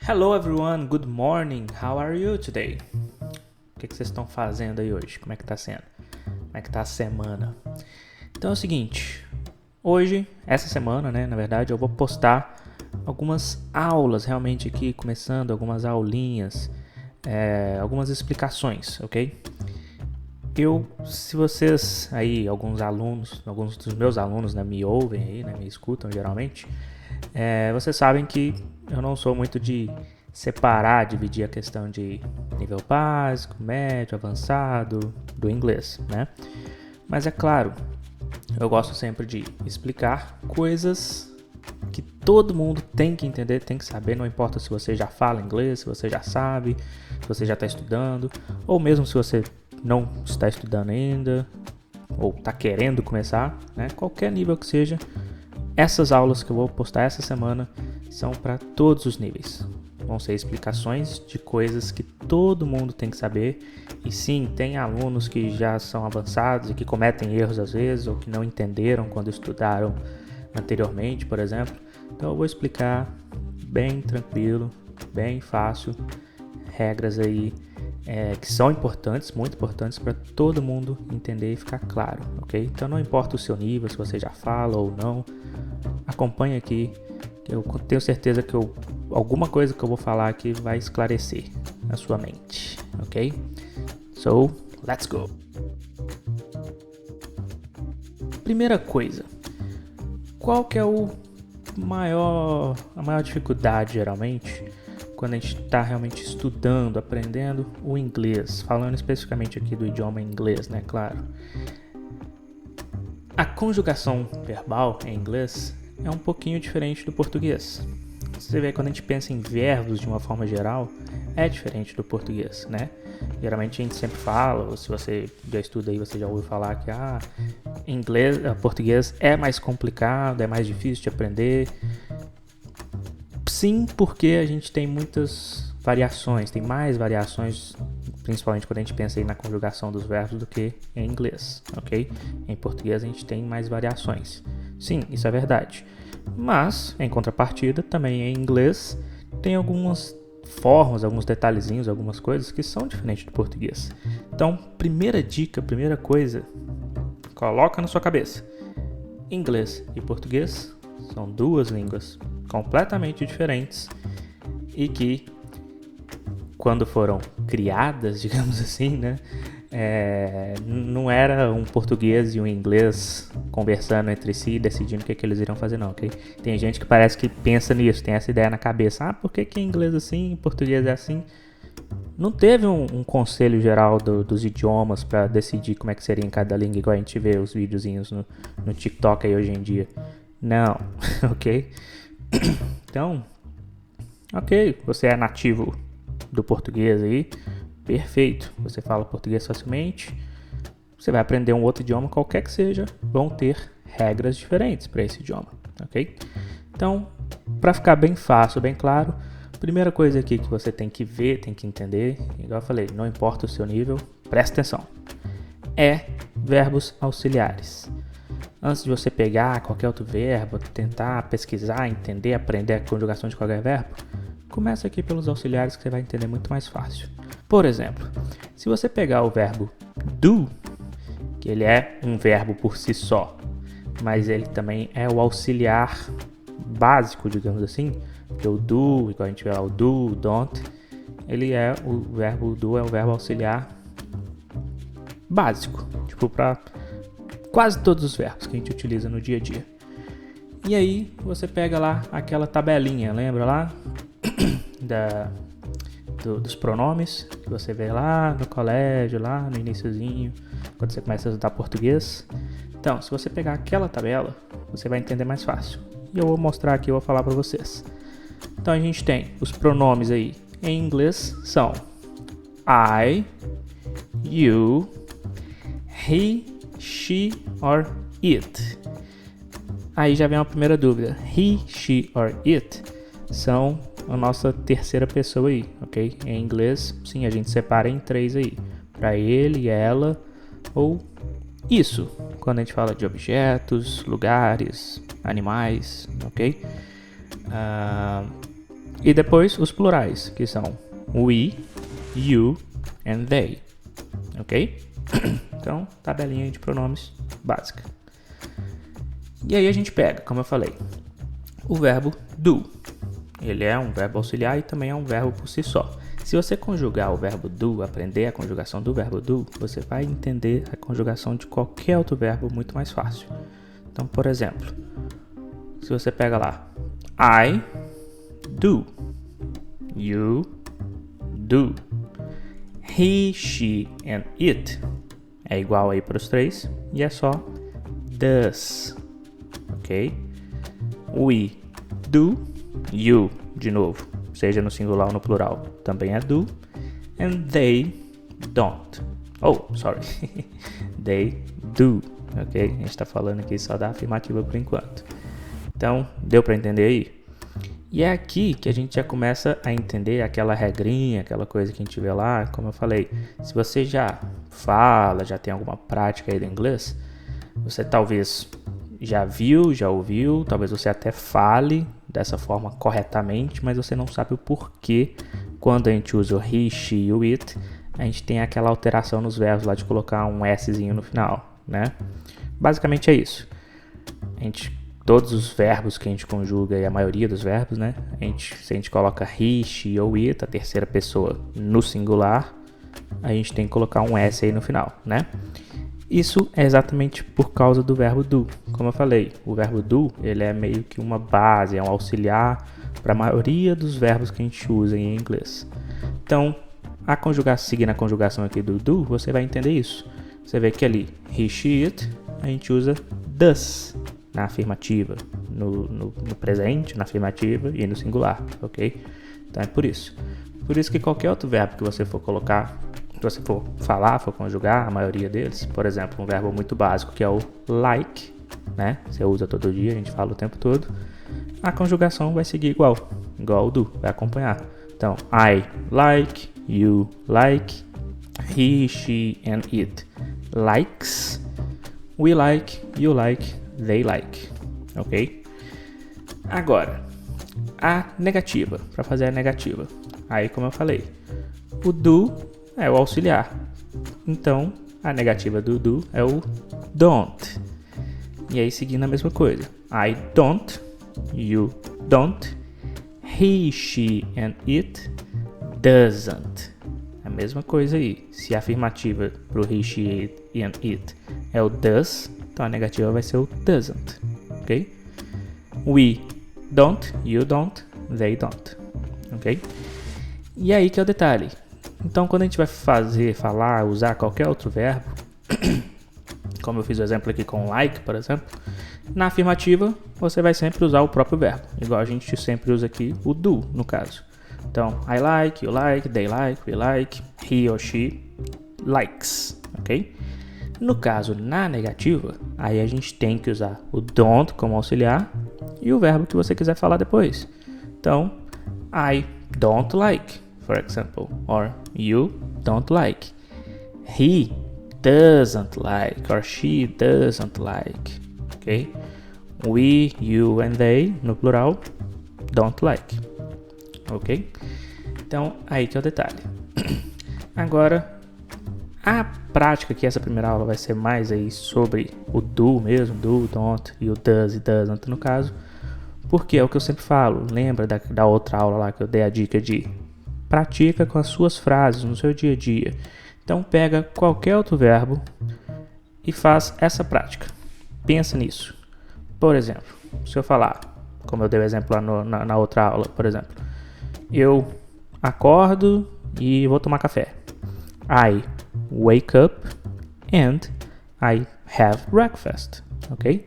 Hello everyone, good morning, how are you today? O que vocês estão fazendo aí hoje? Como é que tá sendo? Como é que tá a semana? Então é o seguinte, hoje, essa semana, né, na verdade, eu vou postar algumas aulas realmente aqui, começando algumas aulinhas, algumas explicações, ok? Se vocês aí, alguns dos meus alunos, né, me ouvem aí, né, me escutam geralmente, vocês sabem que eu não sou muito de separar, dividir a questão de nível básico, médio, avançado, do inglês, né? Mas é claro, eu gosto sempre de explicar coisas que todo mundo tem que entender, tem que saber, não importa se você já fala inglês, se você já sabe, se você já está estudando, ou mesmo se você não está estudando ainda, ou está querendo começar, né? Qualquer nível que seja, essas aulas que eu vou postar essa semana são para todos os níveis. Vão ser explicações de coisas que todo mundo tem que saber. E sim, tem alunos que já são avançados e que cometem erros às vezes, ou que não entenderam quando estudaram anteriormente, por exemplo. Então eu vou explicar bem tranquilo, bem fácil, regras aí que são importantes, muito importantes para todo mundo entender e ficar claro, ok? Então não importa o seu nível, se você já fala ou não, acompanhe aqui, que eu tenho certeza que alguma coisa que eu vou falar aqui vai esclarecer a sua mente, ok? So, let's go! Primeira coisa, qual que é a maior dificuldade geralmente quando a gente está realmente estudando, aprendendo o inglês, falando especificamente aqui do idioma inglês, né, claro. A conjugação verbal em inglês é um pouquinho diferente do português. Você vê, quando a gente pensa em verbos de uma forma geral, é diferente do português, né? Geralmente a gente sempre fala, ou se você já estuda aí, você já ouviu falar que português é mais complicado, é mais difícil de aprender. Sim, porque a gente tem muitas variações, tem mais variações, principalmente quando a gente pensa aí na conjugação dos verbos do que em inglês, ok? Em português a gente tem mais variações. Sim, isso é verdade. Mas, em contrapartida, também em inglês tem algumas formas, alguns detalhezinhos, algumas coisas que são diferentes do português. Então, primeira dica, primeira coisa, coloca na sua cabeça. Inglês e português são duas línguas completamente diferentes e que, quando foram criadas, digamos assim, né, não era um português e um inglês conversando entre si e decidindo o que eles iriam fazer, não, ok? Tem gente que parece que pensa nisso, tem essa ideia na cabeça, por que em inglês é assim, em português é assim? Não teve um conselho geral dos idiomas para decidir como é que seria em cada língua, igual a gente vê os videozinhos no TikTok aí hoje em dia. Não, ok? Então, ok, você é nativo do português aí, perfeito, você fala português facilmente, você vai aprender um outro idioma, qualquer que seja, vão ter regras diferentes para esse idioma, ok? Então, para ficar bem fácil, bem claro, primeira coisa aqui que você tem que ver, tem que entender, igual eu falei, não importa o seu nível, presta atenção, verbos auxiliares. Antes de você pegar qualquer outro verbo, tentar pesquisar, entender, aprender a conjugação de qualquer verbo, começa aqui pelos auxiliares que você vai entender muito mais fácil. Por exemplo, se você pegar o verbo do, que ele é um verbo por si só, mas ele também é o auxiliar básico, digamos assim, porque o do, igual a gente vê lá, o do, o don't, ele é o verbo do, é o verbo auxiliar básico, tipo para quase todos os verbos que a gente utiliza no dia a dia. E aí você pega lá aquela tabelinha, lembra lá dos pronomes que você vê lá no colégio, lá no iniciozinho, quando você começa a estudar português. Então, se você pegar aquela tabela, você vai entender mais fácil. E eu vou mostrar aqui, eu vou falar para vocês. Então a gente tem os pronomes aí em inglês são I, you, he, she or it. Aí já vem uma primeira dúvida. He, she or it são a nossa terceira pessoa aí, ok? Em inglês, sim, a gente separa em três aí. Para ele, ela ou isso. Quando a gente fala de objetos, lugares, animais, ok? E depois os plurais, que são we, you and they. Ok? Então, tabelinha de pronomes básica. E aí a gente pega, como eu falei, o verbo do. Ele é um verbo auxiliar e também é um verbo por si só. Se você conjugar o verbo do, aprender a conjugação do verbo do, você vai entender a conjugação de qualquer outro verbo muito mais fácil. Então, por exemplo, se você pega lá, I do, you do, he, she and it é igual aí para os três e é só does, ok? We do, you, de novo, seja no singular ou no plural, também é do, and they don't. Oh, sorry, they do, ok? A gente está falando aqui só da afirmativa por enquanto. Então, deu para entender aí? E é aqui que a gente já começa a entender aquela regrinha, aquela coisa que a gente vê lá, como eu falei. Se você já fala, já tem alguma prática aí do inglês, você talvez já viu, já ouviu, talvez você até fale dessa forma corretamente, mas você não sabe o porquê. Quando a gente usa o he, she e o it, a gente tem aquela alteração nos verbos lá de colocar um Szinho no final, né? Basicamente é isso. Todos os verbos que a gente conjuga, e a maioria dos verbos, né? Se a gente coloca he, she ou it, a terceira pessoa, no singular, a gente tem que colocar um S aí no final, né? Isso é exatamente por causa do verbo do. Como eu falei, o verbo do, ele é meio que uma base, é um auxiliar para a maioria dos verbos que a gente usa em inglês. Então, seguindo a conjugação aqui do do, você vai entender isso. Você vê que ali, he, she, it, a gente usa does na afirmativa, no presente, na afirmativa e no singular, ok? Então é por isso. Por isso que qualquer outro verbo que você for colocar, se você for falar, for conjugar, a maioria deles, por exemplo, um verbo muito básico que é o like, né? Você usa todo dia, a gente fala o tempo todo. A conjugação vai seguir igual o do, vai acompanhar. Então, I like, you like, he, she and it likes, we like, you like, they like, ok? Agora, a negativa, para fazer a negativa. Aí, como eu falei, o do é o auxiliar. Então, a negativa do do é o don't. E aí, seguindo a mesma coisa. I don't, you don't, he, she and it doesn't. A mesma coisa aí. Se a afirmativa para o he, she and it é o does, então a negativa vai ser o doesn't, ok? We don't, you don't, they don't, ok? E aí que é o detalhe. Então, quando a gente vai falar, usar qualquer outro verbo, como eu fiz o exemplo aqui com like, por exemplo, na afirmativa você vai sempre usar o próprio verbo, igual a gente sempre usa aqui o do, no caso. Então, I like, you like, they like, we like, he or she likes, ok? No caso, na negativa, aí a gente tem que usar o don't como auxiliar e o verbo que você quiser falar depois. Então, I don't like, for example, or you don't like. He doesn't like, or she doesn't like, ok? We, you and they, no plural, don't like, ok? Então, aí que é o detalhe. Agora, a prática aqui, essa primeira aula vai ser mais aí sobre o do mesmo, do, don't e o does e doesn't no caso, porque é o que eu sempre falo, lembra da outra aula lá que eu dei a dica de pratica com as suas frases no seu dia a dia. Então pega qualquer outro verbo e faz essa prática, pensa nisso. Por exemplo, se eu falar, como eu dei o exemplo lá na outra aula, por exemplo, eu acordo e vou tomar café. I wake up and I have breakfast, ok?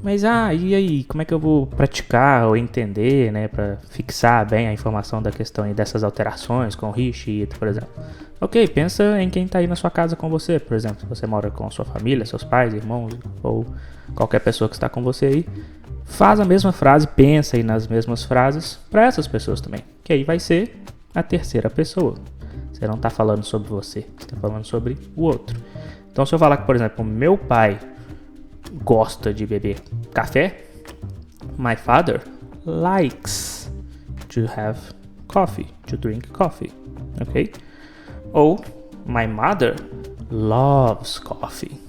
Mas e aí, como é que eu vou praticar ou entender, né, para fixar bem a informação da questão e dessas alterações com he, she, it, por exemplo? Ok, pensa em quem está aí na sua casa com você, por exemplo, se você mora com a sua família, seus pais, irmãos ou qualquer pessoa que está com você aí, faz a mesma frase, pensa aí nas mesmas frases para essas pessoas também, que aí vai ser a terceira pessoa. Você não está falando sobre você, você está falando sobre o outro. Então, se eu falar que, por exemplo, meu pai gosta de beber café, my father likes to have coffee, to drink coffee, ok? Ou my mother loves coffee,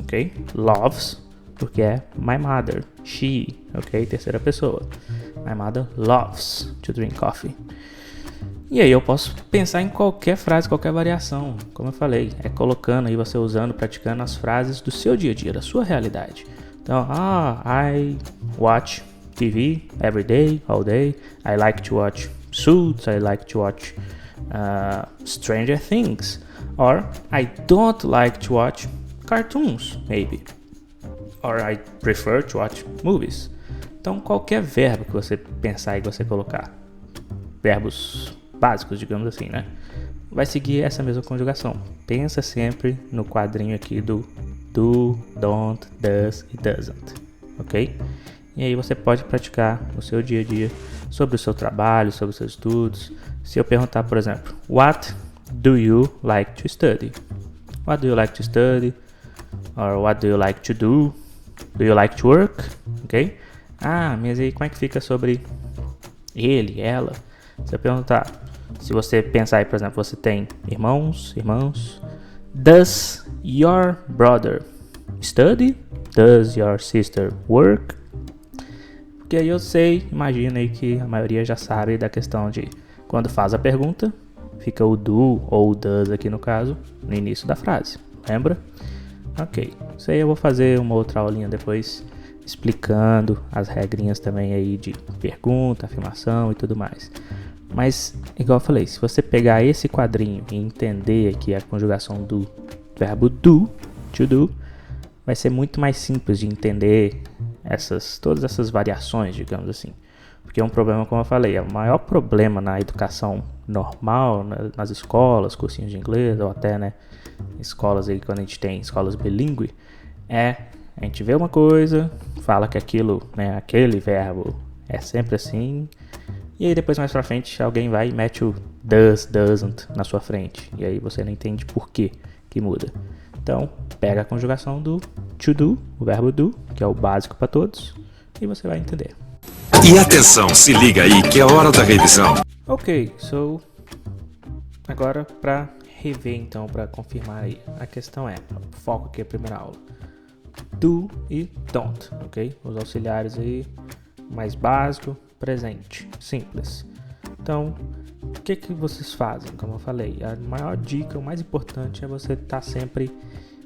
ok? Loves, porque é my mother, she, ok? Terceira pessoa. My mother loves to drink coffee. E aí eu posso pensar em qualquer frase, qualquer variação, como eu falei, é colocando aí, você usando, praticando as frases do seu dia a dia, da sua realidade. Então, I watch TV every day, all day. I like to watch Suits, I like to watch Stranger Things. Or I don't like to watch cartoons, maybe. Or I prefer to watch movies. Então, qualquer verbo que você pensar e que você colocar, verbos básicos, digamos assim, né? Vai seguir essa mesma conjugação. Pensa sempre no quadrinho aqui do do, don't, does e doesn't, ok? E aí você pode praticar no seu dia a dia sobre o seu trabalho, sobre os seus estudos. Se eu perguntar, por exemplo, what do you like to study? What do you like to study? Or what do you like to do? Do you like to work? Ok? Mas aí como é que fica sobre ele, ela? Se eu perguntar, se você pensar aí, por exemplo, você tem irmãos. Does your brother study? Does your sister work? Porque aí eu sei, imagina aí que a maioria já sabe da questão de quando faz a pergunta, fica o do ou o does aqui no caso, no início da frase. Lembra? Ok. Isso aí eu vou fazer uma outra aulinha depois explicando as regrinhas também aí de pergunta, afirmação e tudo mais. Mas, igual eu falei, se você pegar esse quadrinho e entender aqui a conjugação do verbo do, to do, vai ser muito mais simples de entender todas essas variações, digamos assim. Porque é um problema, como eu falei, o maior problema na educação normal, nas escolas, cursinhos de inglês, ou até, né, escolas aí, quando a gente tem escolas bilíngue, a gente vê uma coisa, fala que aquilo, né, aquele verbo é sempre assim, e aí depois mais pra frente alguém vai e mete o does, doesn't na sua frente, e aí você não entende por que muda. Então, pega a conjugação do to do, o verbo do, que é o básico para todos, e você vai entender. E atenção, se liga aí que é hora da revisão. Ok, agora para rever então, para confirmar aí, a questão o foco aqui é a primeira aula. Do e don't, ok? Os auxiliares aí, mais básico, presente, simples. Então, o que vocês fazem? Como eu falei, a maior dica, o mais importante é você estar sempre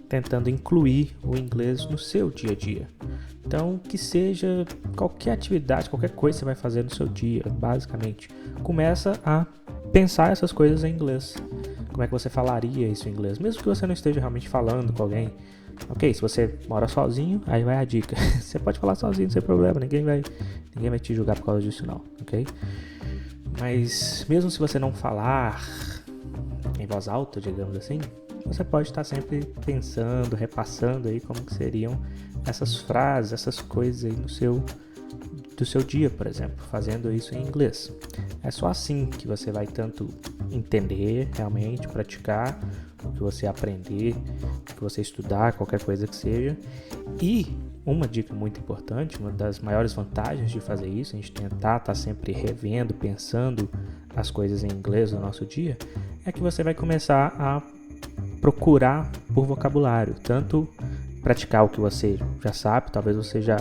tentando incluir o inglês no seu dia a dia. Então, que seja qualquer atividade, qualquer coisa que você vai fazer no seu dia, basicamente, começa a pensar essas coisas em inglês. Como é que você falaria isso em inglês? Mesmo que você não esteja realmente falando com alguém. Ok, se você mora sozinho, aí vai a dica. Você pode falar sozinho, sem problema, ninguém vai te julgar por causa disso não, ok? Mas mesmo se você não falar em voz alta, digamos assim, você pode estar sempre pensando, repassando aí como que seriam essas frases, essas coisas aí do seu dia, por exemplo, fazendo isso em inglês. É só assim que você vai tanto entender realmente, praticar o que você aprender, o que você estudar, qualquer coisa que seja. E uma dica muito importante, uma das maiores vantagens de fazer isso, a gente tentar estar sempre revendo, pensando as coisas em inglês no nosso dia, é que você vai começar a procurar por vocabulário, tanto praticar o que você já sabe, talvez você já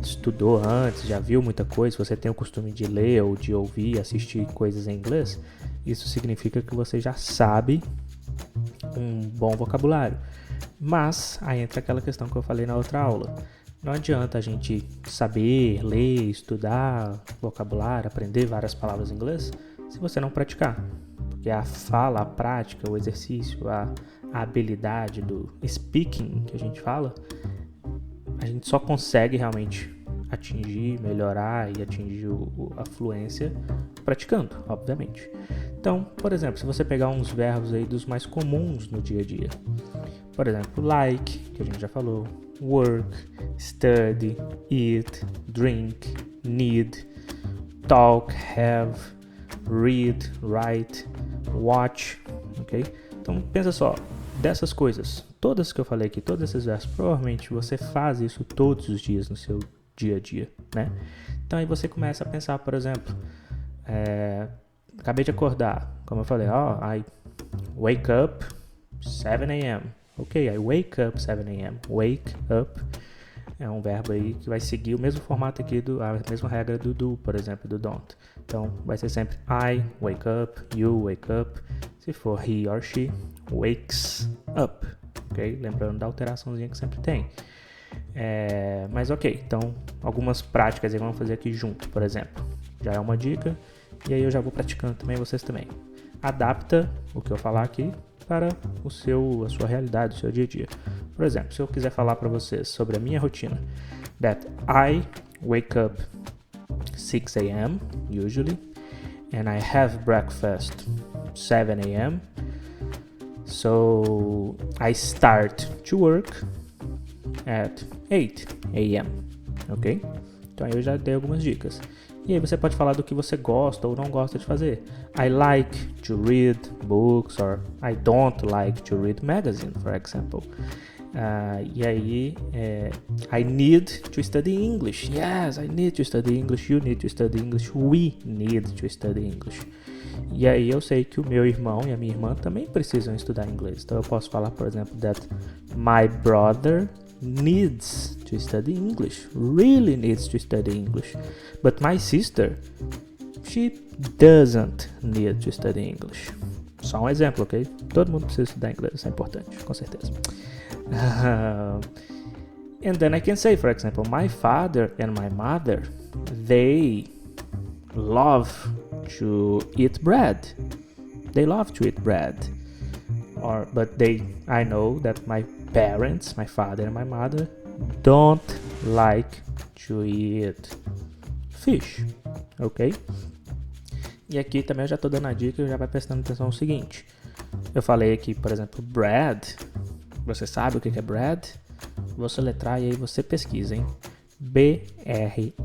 estudou antes, já viu muita coisa, se você tem o costume de ler ou de ouvir, assistir coisas em inglês, isso significa que você já sabe um bom vocabulário. Mas aí entra aquela questão que eu falei na outra aula. Não adianta a gente saber, ler, estudar vocabulário, aprender várias palavras em inglês, se você não praticar. Porque a fala, a prática, o exercício, a habilidade do speaking que a gente fala, a gente só consegue realmente atingir, melhorar e atingir a fluência praticando, obviamente. Então, por exemplo, se você pegar uns verbos aí dos mais comuns no dia a dia, por exemplo, like, que a gente já falou, work, study, eat, drink, need, talk, have, read, write, watch, ok? Então, pensa só, dessas coisas, todas que eu falei aqui, todos esses verbos, provavelmente você faz isso todos os dias no seu dia a dia, né? Então, aí você começa a pensar, por exemplo, Acabei de acordar. Como eu falei, I wake up 7 a.m. Ok, I wake up 7 a.m. Wake up é um verbo aí que vai seguir o mesmo formato aqui, a mesma regra do do, por exemplo, do don't. Então, vai ser sempre I wake up, you wake up. Se for he or she, wakes up. Ok? Lembrando da alteraçãozinha que sempre tem. Mas ok, então algumas práticas aí vamos fazer aqui junto, por exemplo. Já é uma dica, e aí eu já vou praticando também, vocês também. Adapta o que eu falar aqui para a sua realidade, o seu dia a dia. Por exemplo, se eu quiser falar para vocês sobre a minha rotina, that I wake up 6 a.m. usually, and I have breakfast 7 a.m. So I start to work at 8 a.m. Ok? Então aí eu já dei algumas dicas. E aí você pode falar do que você gosta ou não gosta de fazer. I like to read books, or I don't like to read magazine, for example. E aí, I need to study English. Yes, I need to study English. You need to study English. We need to study English. E aí eu sei que o meu irmão e a minha irmã também precisam estudar inglês. Então eu posso falar, por exemplo, that my brother needs to study English, really needs to study English. But my sister, she doesn't need to study English. Só um exemplo, ok? Todo mundo precisa estudar inglês, isso é importante, com certeza. And then I can say, for example, my father and my mother, they love to eat bread. They love to eat bread. But I know that my parents, my father and my mother, don't like to eat fish, ok? E aqui também eu já estou dando a dica e já vai prestando atenção no seguinte. Eu falei aqui, por exemplo, bread. Você sabe o que é bread? Vou soletrar e aí você pesquisa, hein? B-R-E-A-D.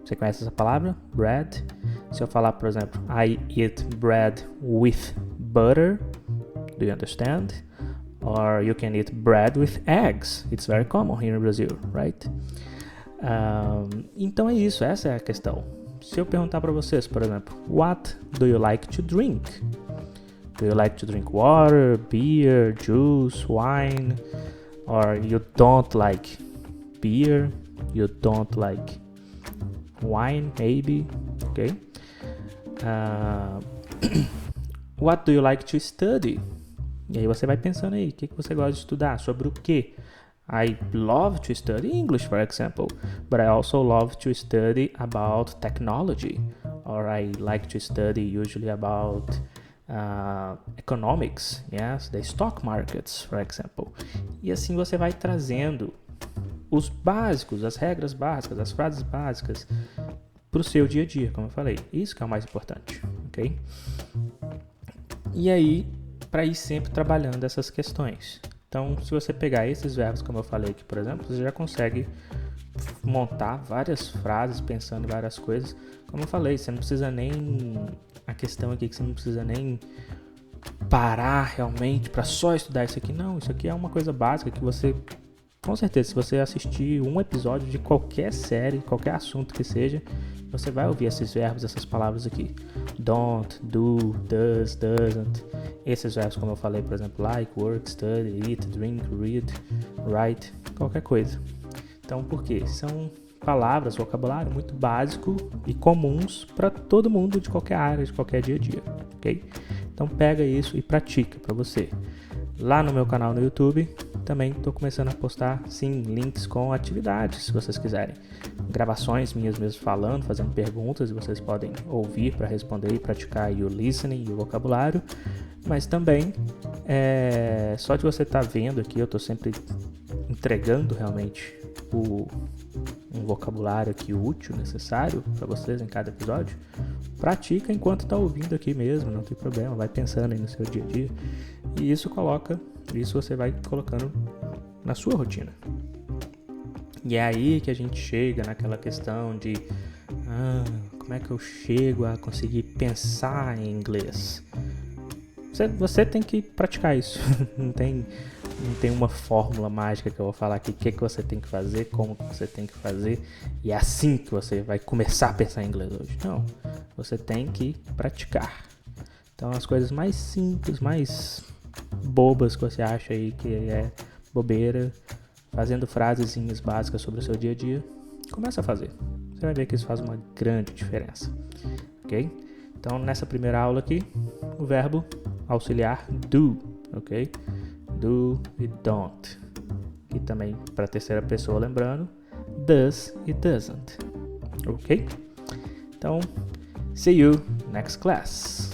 Você conhece essa palavra? Bread. Se eu falar, por exemplo, I eat bread with butter. Do you understand? Or you can eat bread with eggs. It's very common here in Brazil, right? Então é isso, essa é a questão. Se eu perguntar para vocês, por exemplo, what do you like to drink? Do you like to drink water, beer, juice, wine? Or you don't like beer? You don't like wine, maybe? Okay. What do you like to study? E aí você vai pensando aí, o que você gosta de estudar? Sobre o quê? I love to study English, for example, but I also love to study about technology, or I like to study usually about economics, yes, the stock markets, for example. E assim você vai trazendo os básicos, as regras básicas, as frases básicas para o seu dia a dia, como eu falei. Isso que é o mais importante, ok? E aí, para ir sempre trabalhando essas questões. Então, se você pegar esses verbos, como eu falei aqui, por exemplo, você já consegue montar várias frases pensando em várias coisas. Como eu falei, você não precisa nem... A questão aqui é que você não precisa nem parar realmente para só estudar isso aqui. Não, isso aqui é uma coisa básica que você... Com certeza, se você assistir um episódio de qualquer série, qualquer assunto que seja, você vai ouvir esses verbos, essas palavras aqui. Don't, do, does, doesn't. Esses verbos, como eu falei, por exemplo, like, work, study, eat, drink, read, write, qualquer coisa. Então, por quê? São palavras, vocabulário muito básico e comuns para todo mundo de qualquer área, de qualquer dia a dia, ok? Então, pega isso e pratica para você. Lá no meu canal no YouTube, também estou começando a postar, sim, links com atividades, se vocês quiserem. Gravações minhas mesmo falando, fazendo perguntas, e vocês podem ouvir para responder e praticar aí o listening e o vocabulário. Mas também, só de você estar vendo aqui, eu estou sempre entregando realmente um vocabulário aqui útil, necessário para vocês em cada episódio. Pratica enquanto está ouvindo aqui mesmo, não tem problema, vai pensando aí no seu dia a dia. E isso você vai colocando na sua rotina. E é aí que a gente chega naquela questão de como é que eu chego a conseguir pensar em inglês? Você tem que praticar isso. não tem uma fórmula mágica que eu vou falar aqui, o que você tem que fazer, como você tem que fazer, e é assim que você vai começar a pensar em inglês hoje. Não, você tem que praticar. Então, as coisas mais simples, mais bobas que você acha aí que é bobeira, fazendo frasezinhas básicas sobre o seu dia a dia, começa a fazer. Você vai ver que isso faz uma grande diferença, ok? Então, nessa primeira aula aqui, o verbo auxiliar do, ok? Do e don't. E também, para a terceira pessoa, lembrando, does e doesn't, ok? Então, see you next class.